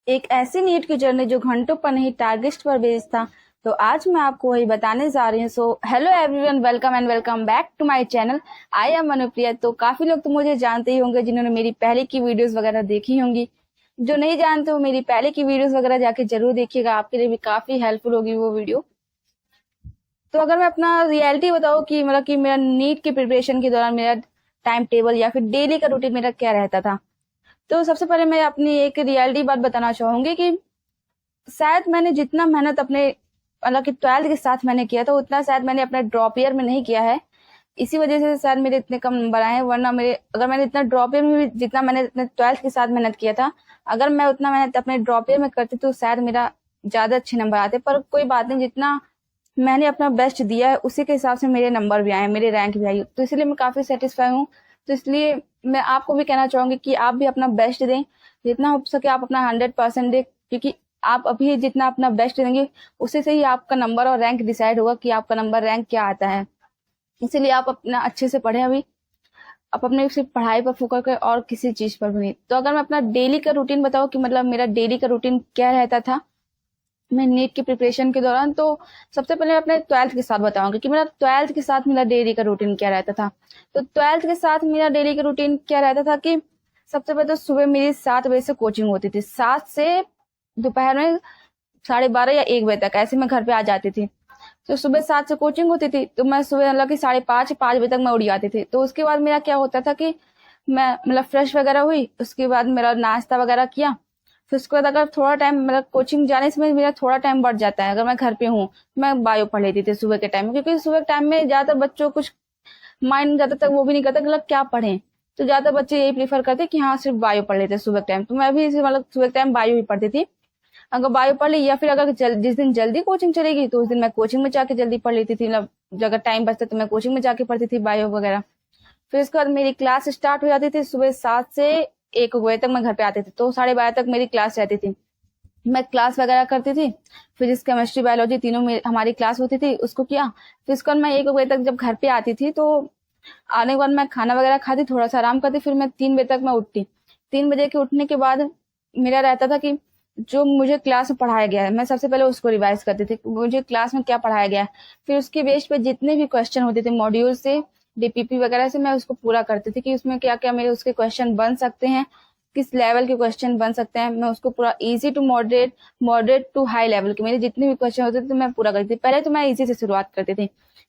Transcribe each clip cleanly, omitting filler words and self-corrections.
एक ऐसी नीट की जर्नी जो घंटों पर नहीं टारगेट पर बेस्ड था। तो आज मैं आपको वही बताने जा रही हूँ। So hello everyone, welcome and welcome back to my channel. I am Anupriya. तो काफी लोग तो मुझे जानते ही होंगे जिन्होंने मेरी पहले की वीडियोस वगैरह देखी होंगी। जो नहीं जानते वो मेरी पहले की वीडियोस वगैरह जाके जरूर देखिएगा, आपके लिए भी काफी हेल्पफुल होगी वो वीडियो। तो अगर मैं अपना रियलिटी बताऊँ कि मतलब कि मेरा नीट की प्रिपरेशन के दौरान मेरा टाइम टेबल या फिर डेली का रूटीन मेरा क्या रहता था, तो सबसे पहले मैं अपनी एक रियलिटी बात बताना चाहूंगी कि शायद मैंने जितना मेहनत अपने मतलब कि 12th के साथ मैंने किया था उतना शायद मैंने अपने ड्रॉप ईयर में नहीं किया है। इसी वजह से शायद मेरे इतने कम नंबर आए हैं, वरना मेरे अगर मैंने इतना ड्रॉप ईयर में भी जितना मैंने अपने 12th के साथ मेहनत किया था, अगर मैं उतना मेहनत अपने ड्रॉप ईयर में करती तो शायद मेरा ज्यादा अच्छे नंबर आते। पर कोई बात नहीं, जितना मैंने अपना बेस्ट दिया है उसी के हिसाब से मेरे नंबर भी आए, मेरे रैंक भी आई, तो इसलिए मैं काफी सेटिस्फाई हूँ। तो इसलिए मैं आपको भी कहना चाहूंगी कि आप भी अपना बेस्ट दें, जितना हो सके आप अपना 100% दें, क्योंकि आप अभी जितना अपना बेस्ट देंगे उसी से ही आपका नंबर और रैंक डिसाइड होगा कि आपका नंबर रैंक क्या आता है। इसीलिए आप अपना अच्छे से पढ़ें अभी। आप अपने सिर्फ पढ़ाई पर फोकस करें और किसी चीज पर भी नहीं। तो अगर मैं अपना डेली का रूटीन बताऊं कि मतलब मेरा डेली का रूटीन क्या रहता था मैं नीट की प्रिपरेशन के दौरान, तो सबसे पहले अपने 12th के साथ बताऊंगी कि मेरा 12th के साथ मेरा डेली का रूटीन क्या रहता था। तो 12th के साथ मेरा डेली का रूटीन क्या रहता था कि सबसे पहले तो सुबह मेरी 7 बजे से कोचिंग होती थी, 7 से दोपहर में 12:30 या 1 बजे तक ऐसे मैं घर पे आ जाती थी। तो सुबह 7 से कोचिंग होती थी, तो मैं सुबह मतलब कि 5:30 बजे तक मैं उठ जाती थी। तो उसके बाद मेरा क्या होता था कि मैं मतलब फ्रेश वगैरह हुई, उसके बाद मेरा नाश्ता वगैरह किया। फिर उसके बाद अगर थोड़ा टाइम मतलब कोचिंग जाने से मेरा थोड़ा टाइम बढ़ जाता है, अगर मैं घर पे हूँ मैं बायो पढ़ लेती थी सुबह के टाइम में, क्योंकि सुबह के टाइम में ज्यादातर बच्चों कुछ माइंड ज्यादातर वो भी नहीं करता कि मतलब क्या पढ़ें। तो ज्यादातर बच्चे यही प्रीफर करते कि हाँ सिर्फ बायो पढ़ लेते सुबह के टाइम। तो मैं भी मतलब सुबह के टाइम बायो ही पढ़ती थी। अगर बायो पढ़ ली या फिर अगर जिस दिन जल्दी कोचिंग चलेगी तो उस दिन मैं कोचिंग में जाके जल्दी पढ़ लेती थी, मतलब अगर टाइम बचता तो मैं कोचिंग में जाके पढ़ती थी बायो वगैरह। फिर उसके बाद मेरी क्लास स्टार्ट हो जाती थी सुबह 7 से 1 बजे तक मैं घर पे आती थी, तो 12:30 तक मेरी क्लास रहती थी। मैं क्लास वगैरह करती थी, फिजिक्स केमिस्ट्री बायोलॉजी तीनों में हमारी क्लास होती थी, उसको किया। फिर उसके बाद मैं 1 बजे तक जब घर पे आती थी तो आने के बाद मैं खाना वगैरह खाती, थोड़ा सा आराम करती, फिर मैं 3 बजे तक मैं उठती। 3 बजे के उठने के बाद मेरा रहता था कि जो मुझे क्लास में पढ़ाया गया है मैं सबसे पहले उसको रिवाइज करती थी, मुझे क्लास में क्या पढ़ाया गया है। फिर उसके बेस पे जितने भी क्वेश्चन होते थे मॉड्यूल से डीपीपी वगैरह से मैं उसको पूरा करती थी कि उसमें क्या क्या मेरे उसके क्वेश्चन बन सकते हैं, किस लेवल के क्वेश्चन बन सकते हैं। मैं उसको पूरा easy to moderate, moderate to high level के मेरे जितने भी क्वेश्चन होते थे तो मैं पूरा करती थी। पहले तो मैं इजी से शुरुआत करती थी,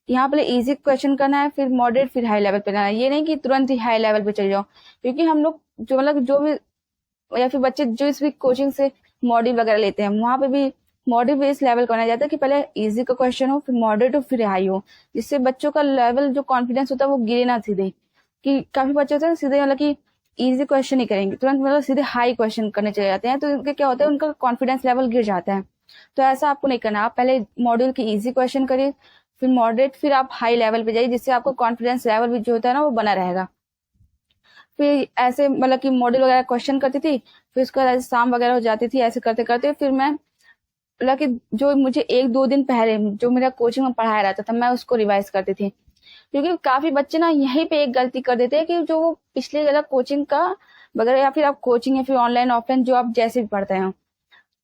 यहाँ पहले इजी क्वेश्चन करना है, फिर मॉडरेट, फिर हाई लेवल पे जाना है। ये नहीं कि तुरंत ही हाई लेवल पे चले जाओ, क्योंकि हम लोग जो मतलब जो भी या फिर बच्चे जो इस भी कोचिंग से मॉड्यूल वगैरह लेते हैं वहां पे भी मॉडरेट बेस लेवल का बनाया जाता है कि पहले इजी का क्वेश्चन हो, फिर मॉडरेट हो, फिर हाई हो, जिससे बच्चों का लेवल जो कॉन्फिडेंस होता है वो गिरे ना सीधे। कि काफी बच्चे होते हैं सीधे मतलब कि इजी क्वेश्चन ही करेंगे, तुरंत मतलब सीधे हाई क्वेश्चन करने चले जाते हैं, तो उनके क्या होता है उनका कॉन्फिडेंस लेवल गिर जाता है। तो ऐसा आपको नहीं करना, आप पहले मॉड्यूल की इजी क्वेश्चन करिए, फिर मॉडरेट, फिर आप हाई लेवल पे जाइए, जिससे आपको कॉन्फिडेंस लेवल भी जो होता है ना वो बना रहेगा। फिर ऐसे मतलब कि मॉडल वगैरह क्वेश्चन करती थी, फिर उसके बाद ऐसे शाम वगैरह हो जाती थी, ऐसे करते करते फिर मैं मतलब कि जो मुझे 1-2 दिन पहले जो मेरा कोचिंग में पढ़ाया रहता था मैं उसको रिवाइज करती थी। क्योंकि काफी बच्चे ना यहीं पे एक गलती कर देते हैं कि जो वो पिछले वाला कोचिंग का वगैरह या फिर आप कोचिंग या फिर ऑनलाइन ऑफलाइन जो आप जैसे भी पढ़ते हैं,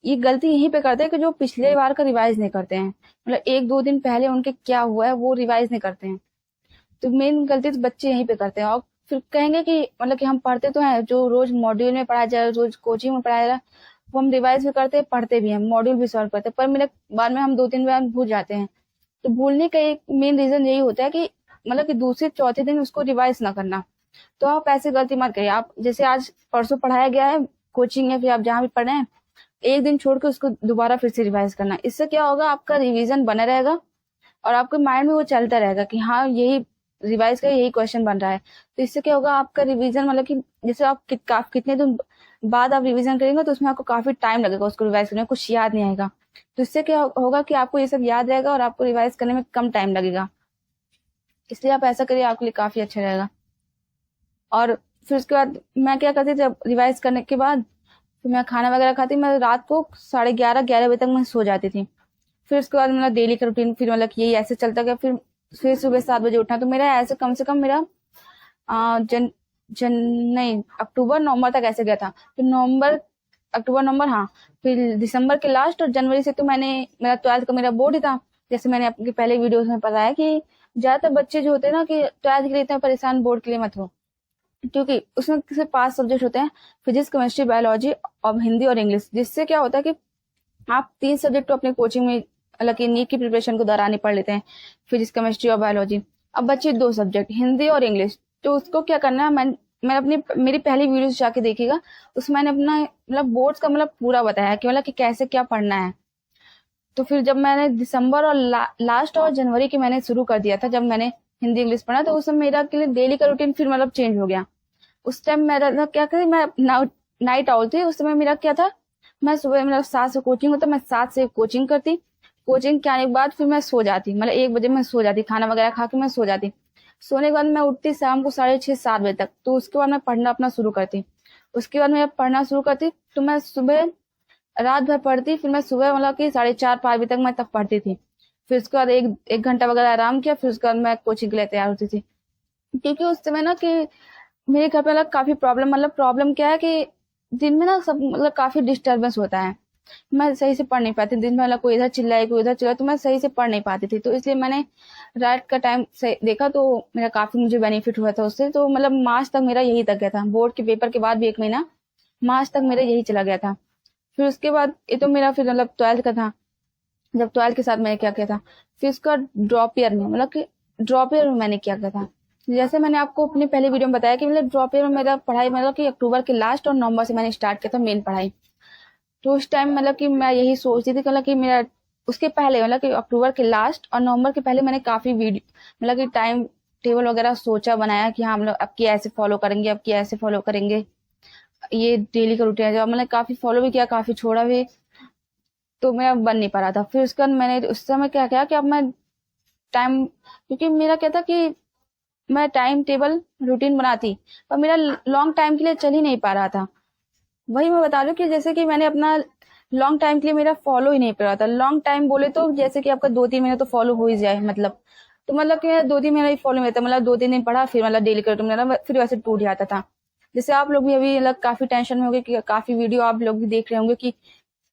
ये गलती यहीं पे करते हैं कि जो पिछले बार का रिवाइज नहीं करते हैं, मतलब 1-2 दिन पहले उनके क्या हुआ है वो रिवाइज नहीं करते हैं। तो मेन गलती तो बच्चे यहीं पे करते हैं, और फिर कहेंगे कि मतलब कि हम पढ़ते तो हैं, जो रोज मॉड्यूल में पढ़ाया जा रहा है, रोज कोचिंग में पढ़ाया जा रहा है, वो हम रिवाइज भी करते हैं, पढ़ते भी हैं, मॉड्यूल भी सॉल्व करते हैं, पर मेरे बाद में हम 2-3 बार भूल जाते हैं। तो भूलने का एक मेन रीजन यही होता है कि मतलब कि दूसरे चौथे दिन उसको रिवाइज ना करना। तो आप ऐसे गलती मत करिए। आप जैसे आज परसों पढ़ाया गया है कोचिंग या फिर आप जहाँ भी पढ़े हैं, एक दिन छोड़ के उसको दोबारा फिर से रिवाइज करना। इससे क्या होगा, आपका रिवीजन बना रहेगा और आपके माइंड में वो चलता रहेगा कि हाँ यही रिवाइज का यही क्वेश्चन बन रहा है। तो इससे क्या होगा, आपका रिवीजन मतलब कि जैसे आप कितने दिन बाद आप रिवीजन करेंगे तो उसमें आपको काफी टाइम लगेगा उसको रिवाइज करने में, कुछ याद नहीं आएगा। तो इससे क्या होगा कि आपको ये सब याद रहेगा और आपको रिवाइज करने में कम टाइम लगेगा। इसलिए आप ऐसा करिए, आपके लिए काफी अच्छा रहेगा। और फिर उसके बाद मैं क्या करती थी, रिवाइज करने के बाद फिर मैं खाना वगैरह खाती, मैं रात को 11:30 बजे तक मैं सो जाती थी। फिर उसके बाद मेरा डेली का रूटीन फिर मतलब यही ऐसे चलता गया। फिर सुबह 7 बजे उठना, तो मेरा ऐसे कम से कम मेरा जन जन नहीं, अक्टूबर नवंबर तक ऐसे गया था। फिर नवंबर अक्टूबर नवंबर, हाँ, फिर दिसंबर के लास्ट और जनवरी से तो मेरा 12th का मेरा बोर्ड ही था। जैसे मैंने आपके पहले वीडियोस में बताया कि ज्यादातर बच्चे जो होते हैं ना कि 12th के लिए इतना परेशान, बोर्ड के लिए मत हो, क्योंकि उसमें सिर्फ 5 सब्जेक्ट होते हैं, फिजिक्स, केमिस्ट्री, बायोलॉजी और हिंदी और इंग्लिश। जिससे क्या होता है कि आप 3 सब्जेक्ट तो अपने कोचिंग में, हालांकि नीट की प्रिपरेशन को दौरान ही पढ़ लेते हैं, फिजिक्स, केमिस्ट्री और बायोलॉजी। अब बच्चे 2 सब्जेक्ट हिंदी और इंग्लिश, तो उसको क्या करना है, मैं अपनी मेरी पहली वीडियो जाके देखिएगा, उसमें मैंने अपना बोर्ड्स का पूरा बताया कि कि कैसे क्या पढ़ना है। तो फिर जब मैंने दिसंबर और लास्ट और जनवरी की मैंने शुरू कर दिया था, जब मैंने हिंदी इंग्लिश पढ़ा, तो उस समय मेरा के लिए डेली का रूटीन फिर चेंज हो गया। उस टाइम मेरा क्या करी, मैं नाइट आउल थी उस समय। मेरा क्या था, मैं सुबह 7 से कोचिंग होता, मैं 7 से कोचिंग करती, कोचिंग के आने के बाद फिर मैं सो जाती, 1 बजे मैं सो जाती, खाना वगैरह खा के मैं सो जाती। सोने के बाद मैं उठती शाम को 6:30-7 बजे तक। तो उसके बाद मैं पढ़ना अपना शुरू करती। उसके बाद मैं पढ़ना शुरू करती तो मैं सुबह रात भर पढ़ती, फिर मैं सुबह कि 4:30-5 बजे तक मैं तब पढ़ती थी। फिर उसके बाद एक घंटा वगैरह आराम किया, फिर उसके बाद मैं कोचिंग के लिए तैयार होती थी। क्योंकि उस समय ना कि मेरे घर पे काफी प्रॉब्लम क्या है कि दिन में ना सब काफी डिस्टरबेंस होता है, मैं सही से पढ़ नहीं पाती। दिन में कोई इधर चिल्लाए कोई उधर चिल्लाए, तो मैं सही से पढ़ नहीं पाती थी। तो इसलिए मैंने रात का टाइम से देखा, तो मेरा काफी मुझे बेनिफिट हुआ था उससे। तो मार्च तक मेरा यही तक गया था, बोर्ड के पेपर के बाद भी 1 महीना, मार्च तक मेरा यही चला गया था। फिर उसके बाद ये तो मेरा फिर 12th का था। जब 12th के साथ मैंने क्या किया था, फिर उसका ड्रॉप ईयर में ड्रॉप ईयर में मैंने क्या किया था, जैसे मैंने आपको अपनी पहले वीडियो में बताया कि ड्रॉप ईयर में मेरा पढ़ाई कि अक्टूबर के लास्ट और नवंबर से मैंने स्टार्ट किया था मेन पढ़ाई। तो उस टाइम कि मैं यही सोचती थी कि मेरा उसके पहले कि अक्टूबर के लास्ट और नवंबर के पहले मैंने काफी वीडियो कि टाइम टेबल वगैरह सोचा बनाया कि हाँ हम लोग अब की ऐसे फॉलो करेंगे, अब की ऐसे फॉलो करेंगे, ये डेली का रूटीन है। जब मैंने काफी फॉलो भी किया, काफी छोड़ा भी, तो मेरा बन नहीं पा रहा था। फिर उसके बाद मैंने उस समय क्या किया कि अब मैं टाइम, क्योंकि मेरा क्या था कि मैं टाइम टेबल रूटीन बनाती, पर मेरा लॉन्ग टाइम के लिए चल ही नहीं पा रहा था। वही मैं बता दूं कि जैसे कि मैंने अपना लॉन्ग टाइम के लिए मेरा फॉलो ही नहीं कर रहा था। लॉन्ग टाइम बोले तो जैसे कि आपका 2-3 महीने तो फॉलो हो ही जाए, तो कि मेरा 2-3 महीना ही फॉलो में था, 2-3 दिन पढ़ा, फिर डेली कर, तो मेरा फिर वैसे टूट जाता था। जैसे आप लोग भी अभी काफी टेंशन में होंगे कि काफी वीडियो आप लोग भी देख रहे होंगे कि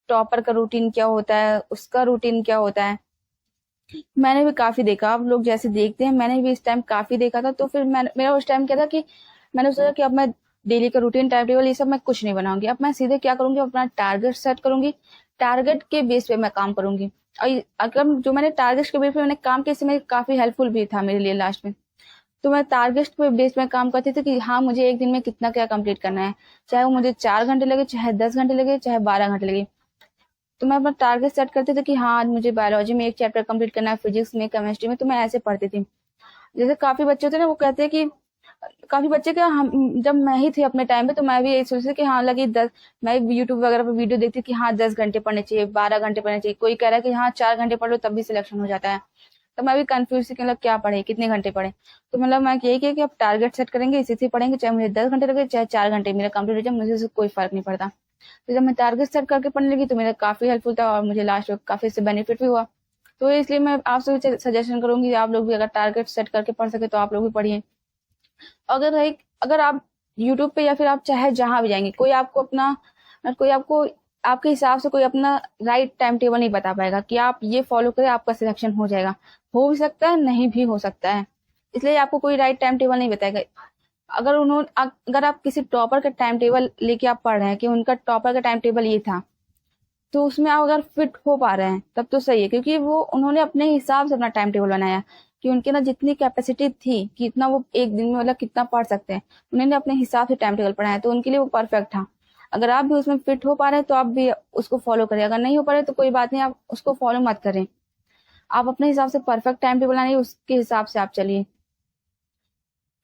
टॉपर का रूटीन क्या होता है, उसका रूटीन क्या होता है। मैंने भी काफी देखा, आप लोग जैसे देखते हैं, मैंने भी इस टाइम काफी देखा था। तो फिर मेरा उस टाइम क्या था कि मैंने सोचा कि अब मैं डेली का रूटीन, टाइम टेबल, ये सब मैं कुछ नहीं बनाऊंगी। अब मैं सीधे क्या करूंगी, अपना टारगेट सेट करूंगी, टारगेट के बेस पे मैं काम करूंगी। और अगर जो मैंने टारगेट के बेस पे मैंने काम किया, इससे मेरे काफी हेल्पफुल भी था मेरे लिए लास्ट में। तो मैं टारगेट पे बेस में काम करती थी कि हाँ मुझे एक दिन में कितना क्या कंप्लीट करना है, चाहे वो मुझे 4 घंटे लगे, चाहे 10 घंटे लगे, चाहे 12 घंटे लगे। तो मैं अपना टारगेट सेट करती थी कि हाँ आज मुझे बायोलॉजी में 1 चैप्टर कंप्लीट करना है, फिजिक्स में, केमिस्ट्री में। तो मैं ऐसे पढ़ती थी। जैसे काफी बच्चे होते हैं ना, वो कहते हैं कि काफी बच्चे क्या, हम जब मैं ही थी अपने टाइम पे, तो मैं भी यही सोचती थी कि हाँ लगी 10, मैं यूट्यूब वगैरह पे वीडियो देखती कि हाँ 10 घंटे पढ़ने चाहिए, 12 घंटे पढ़ने चाहिए। कोई कह रहा है कि हाँ 4 घंटे पढ़ लो तब भी सिलेक्शन हो जाता है। तो मैं भी कंफ्यूज थी कि क्या पढ़े, कितने घंटे पढ़े। तो मैं यही किया कि अब टारगेट सेट करेंगे, इसी से पढ़ेंगे, चाहे मुझे 10 घंटे लगे, चाहे 4 घंटे मेरा कंप्लीट हो जाए, मुझे उससे कोई फर्क नहीं पड़ता। तो जब मैं टारगेट सेट करके पढ़ने लगी तो मेरा काफी हेल्पफुल था, और मुझे लास्ट में काफी इससे बेनिफिट भी हुआ। तो इसलिए मैं आपसे भी सजेशन करूंगी, आप लोग भी अगर टारगेट सेट करके पढ़ सके तो आप लोग भी पढ़िए। अगर आप यूट्यूब पे या फिर आप चाहे जहां भी जाएंगे, कोई आपको आपके हिसाब से कोई अपना राइट टाइम टेबल नहीं बता पाएगा कि आप ये फॉलो करें आपका सिलेक्शन हो जाएगा। हो भी सकता है, नहीं भी हो सकता है, इसलिए आपको कोई राइट टाइम टेबल नहीं बताएगा। अगर आप किसी टॉपर का टाइम टेबल लेके आप पढ़ रहे हैं कि उनका टॉपर का टाइम टेबल ये था, तो उसमें आप अगर फिट हो पा रहे हैं तब तो सही है, क्योंकि वो उन्होंने अपने हिसाब से अपना टाइम टेबल बनाया कि उनके ना जितनी कैपेसिटी थी कि इतना वो एक दिन में कितना पढ़ सकते हैं, उन्होंने अपने हिसाब से टाइम टेबल पढ़ाया, तो उनके लिए वो परफेक्ट था। अगर आप भी उसमें फिट हो पा रहे हैं तो आप भी उसको फॉलो करें, अगर नहीं हो पा रहे तो कोई बात नहीं, आप उसको फॉलो मत करें। आप अपने हिसाब से परफेक्ट टाइम टेबल बनाइए, उसके हिसाब से आप चलिए।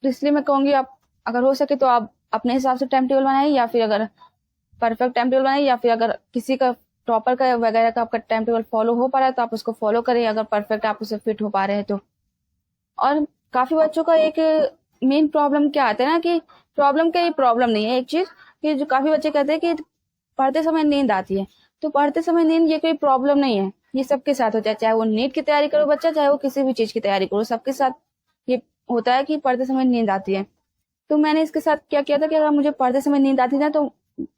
तो इसलिए मैं कहूंगी, आप अगर हो सके तो आप अपने हिसाब से टाइम टेबल बनाइए, या फिर अगर परफेक्ट टाइम टेबल बनाइए, या फिर अगर किसी का टॉपर का वगैरह का आपका टाइम टेबल फॉलो हो पा रहा है तो आप उसको फॉलो करें, अगर परफेक्ट आप उसे फिट हो पा रहे हैं तो। और काफी बच्चों का एक मेन प्रॉब्लम क्या आता है ना, कि प्रॉब्लम नहीं है एक चीज, कि जो काफी बच्चे कहते हैं कि पढ़ते समय नींद आती है। तो पढ़ते समय नींद ये कोई प्रॉब्लम नहीं है, ये सबके साथ होता है, चाहे वो नीट की तैयारी करो बच्चा, चाहे वो किसी भी चीज की तैयारी करो, सबके साथ ये होता है कि पढ़ते समय नींद आती है। तो मैंने इसके साथ क्या किया था कि अगर मुझे पढ़ते समय नींद आती है तो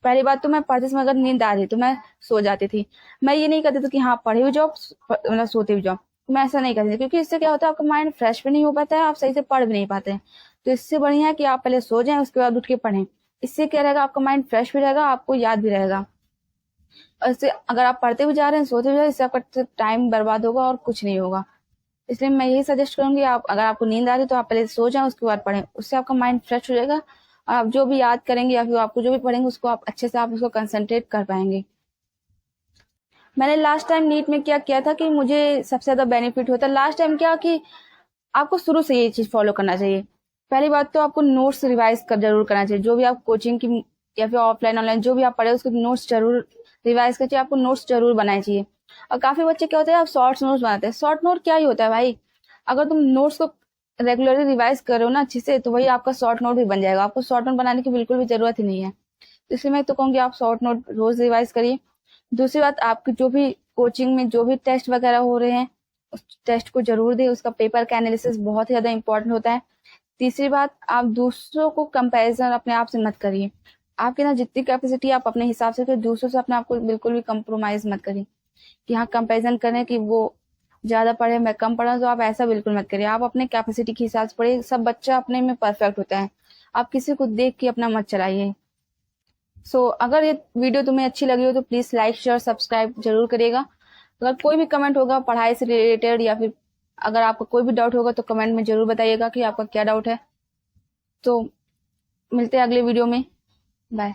पहली बात तो मैं पढ़ते समय अगर नींद आ रही तो मैं सो जाती थी। मैं ये नहीं करती थी कि हाँ पढ़ी हुई जाओ मतलब सोती हुई जाओ, मैं ऐसा नहीं करती थी, क्योंकि इससे क्या होता है आपका माइंड फ्रेश भी नहीं हो पाता है, आप सही से पढ़ भी नहीं पाते हैं। तो इससे बढ़िया है कि आप पहले सो जाएं, उसके बाद उठ के पढ़ें। इससे क्या रहेगा, आपका माइंड फ्रेश भी रहेगा, आपको याद भी रहेगा। और इससे अगर आप पढ़ते हुए जा रहे हैं सोते हुए जा रहे हैं, इससे आपका टाइम बर्बाद होगा और कुछ नहीं होगा। इसलिए मैं यही सजेस्ट करूंगी, आप अगर आपको नींद आ रही है तो आप पहले सो जाएं, उसके बाद पढ़ें। उससे आपका माइंड फ्रेश हो जाएगा और आप जो भी याद करेंगे या फिर आपको जो भी पढ़ेंगे उसको आप अच्छे से आप उसको कंसंट्रेट कर पाएंगे। मैंने लास्ट टाइम नीट में क्या किया था कि मुझे सबसे ज्यादा बेनिफिट होता है लास्ट टाइम क्या कि आपको शुरू से ये चीज फॉलो करना चाहिए। पहली बात तो आपको नोट्स रिवाइज कर जरूर करना चाहिए, जो भी आप कोचिंग की या फिर ऑफलाइन ऑनलाइन जो भी आप पढ़े उसके नोट्स जरूर रिवाइज कर चाहिए, आपको नोट्स जरूर बनाने चाहिए। और काफी बच्चे क्या होते हैं, आप शॉर्ट नोट्स बनाते हैं। शॉर्ट नोट क्या ही होता है भाई, अगर तुम नोट्स को रेगुलरली रिवाइज कर रहे हो ना अच्छे से, तो वही आपका शॉर्ट नोट भी बन जाएगा। आपको शॉर्ट नोट बनाने की बिल्कुल भी जरूरत ही नहीं है। तो इसलिए मैं तो कहूँगी आप शॉर्ट नोट रोज रिवाइज करिए। दूसरी बात, आपकी जो भी कोचिंग में जो भी टेस्ट वगैरह हो रहे हैं उस टेस्ट को जरूर दें, उसका पेपर का एनालिसिस बहुत ही ज्यादा इंपॉर्टेंट होता है। तीसरी बात, आप दूसरों को कंपैरिजन अपने आप से मत करिए। आपके ना जितनी कैपेसिटी आप अपने हिसाब से करिए, दूसरों से अपने आप को बिल्कुल भी कंप्रोमाइज मत करिए कि हाँ कंपैरिजन करें कि वो ज्यादा पढ़े मैं कम पढ़ा, तो आप ऐसा बिल्कुल मत करिए। आप अपने कैपेसिटी के हिसाब से पढ़िए। सब बच्चा अपने में परफेक्ट होता है, आप किसी को देख के अपना मत चलाइए। अगर ये वीडियो तुम्हें अच्छी लगी हो तो प्लीज लाइक शेयर सब्सक्राइब जरूर करिएगा। अगर कोई भी कमेंट होगा पढ़ाई से रिलेटेड या फिर अगर आपका कोई भी डाउट होगा तो कमेंट में जरूर बताइएगा कि आपका क्या डाउट है। तो मिलते हैं अगले वीडियो में। बाय।